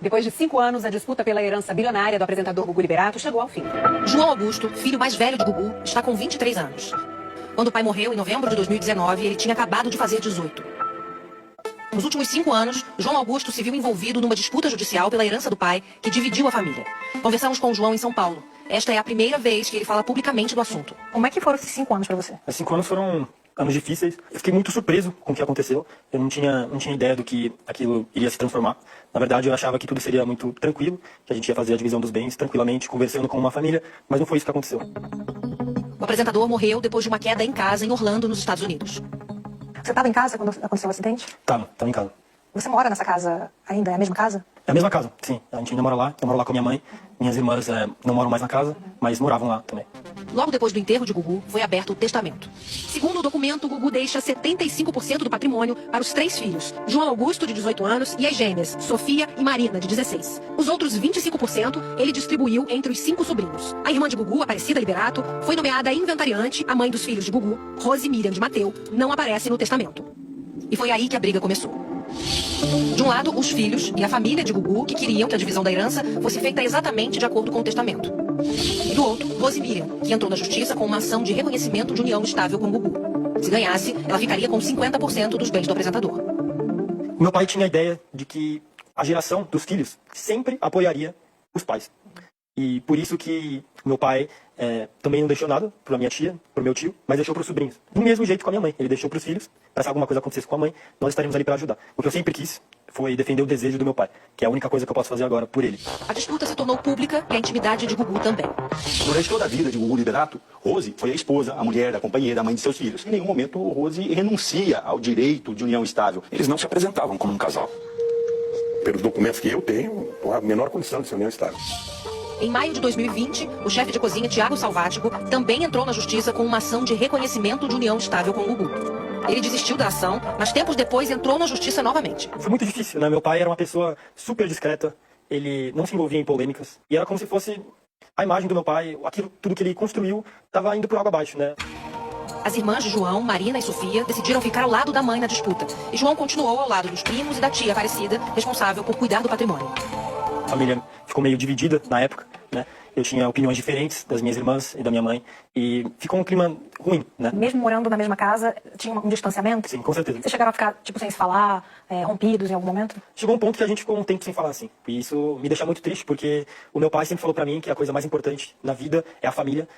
Depois de 5 anos, a disputa pela herança bilionária do apresentador Gugu Liberato chegou ao fim. João Augusto, filho mais velho de Gugu, está com 23 anos. Quando o pai morreu em novembro de 2019, ele tinha acabado de fazer 18. Nos últimos 5 anos, João Augusto se viu envolvido numa disputa judicial pela herança do pai, que dividiu a família. Conversamos com o João em São Paulo. Esta é a primeira vez que ele fala publicamente do assunto. Como é que foram esses 5 anos pra você? Os 5 anos foram anos difíceis. Eu fiquei muito surpreso com o que aconteceu. Eu não tinha ideia do que aquilo iria se transformar. Na verdade, eu achava que tudo seria muito tranquilo, que a gente ia fazer a divisão dos bens tranquilamente, conversando com uma família, mas não foi isso que aconteceu. O apresentador morreu depois de uma queda em casa em Orlando, nos Estados Unidos. Você estava em casa quando aconteceu o acidente? Tava em casa. Você mora nessa casa ainda? É a mesma casa? É a mesma casa, sim. A gente ainda mora lá. Eu moro lá com a minha mãe. Minhas irmãs não moram mais na casa, mas moravam lá também. Logo depois do enterro de Gugu, foi aberto o testamento. Segundo o documento, Gugu deixa 75% do patrimônio para os 3 filhos, João Augusto, de 18 anos, e as gêmeas, Sofia e Marina, de 16. Os outros 25% ele distribuiu entre os 5 sobrinhos. A irmã de Gugu, Aparecida Liberato, foi nomeada inventariante. A mãe dos filhos de Gugu, Rose Miriam de Mateu, não aparece no testamento. E foi aí que a briga começou. De um lado, os filhos e a família de Gugu, que queriam que a divisão da herança fosse feita exatamente de acordo com o testamento. E do outro, Rose Miriam, que entrou na justiça com uma ação de reconhecimento de união estável com Gugu. Se ganhasse, ela ficaria com 50% dos bens do apresentador. Meu pai tinha a ideia de que a geração dos filhos sempre apoiaria os pais. E por isso que meu pai também não deixou nada para minha tia, para o meu tio, mas deixou para os sobrinhos. Do mesmo jeito com a minha mãe. Ele deixou para os filhos, para se alguma coisa acontecesse com a mãe, nós estaremos ali para ajudar. O que eu sempre quis foi defender o desejo do meu pai, que é a única coisa que eu posso fazer agora por ele. A disputa se tornou pública e a intimidade de Gugu também. Durante toda a vida de Gugu Liberato, Rose foi a esposa, a mulher, a companheira, a mãe de seus filhos. Em nenhum momento Rose renuncia ao direito de união estável. Eles não se apresentavam como um casal. Pelos documentos que eu tenho, não há a menor condição de ser união estável. Em maio de 2020, o chefe de cozinha, Tiago Salvático, também entrou na justiça com uma ação de reconhecimento de união estável com Gugu. Ele desistiu da ação, mas tempos depois entrou na justiça novamente. Foi muito difícil, né? Meu pai era uma pessoa super discreta, ele não se envolvia em polêmicas, e era como se fosse a imagem do meu pai, aquilo tudo que ele construiu, estava indo por água abaixo, né? As irmãs de João, Marina e Sofia, decidiram ficar ao lado da mãe na disputa. E João continuou ao lado dos primos e da tia Aparecida, responsável por cuidar do patrimônio. A família ficou meio dividida na época, né? Eu tinha opiniões diferentes das minhas irmãs e da minha mãe, e ficou um clima ruim, né? Mesmo morando na mesma casa, tinha um distanciamento? Sim, com certeza. Vocês chegaram a ficar, tipo, sem se falar, rompidos em algum momento? Chegou um ponto que a gente ficou um tempo sem falar assim. E isso me deixa muito triste, porque o meu pai sempre falou pra mim que a coisa mais importante na vida é a família.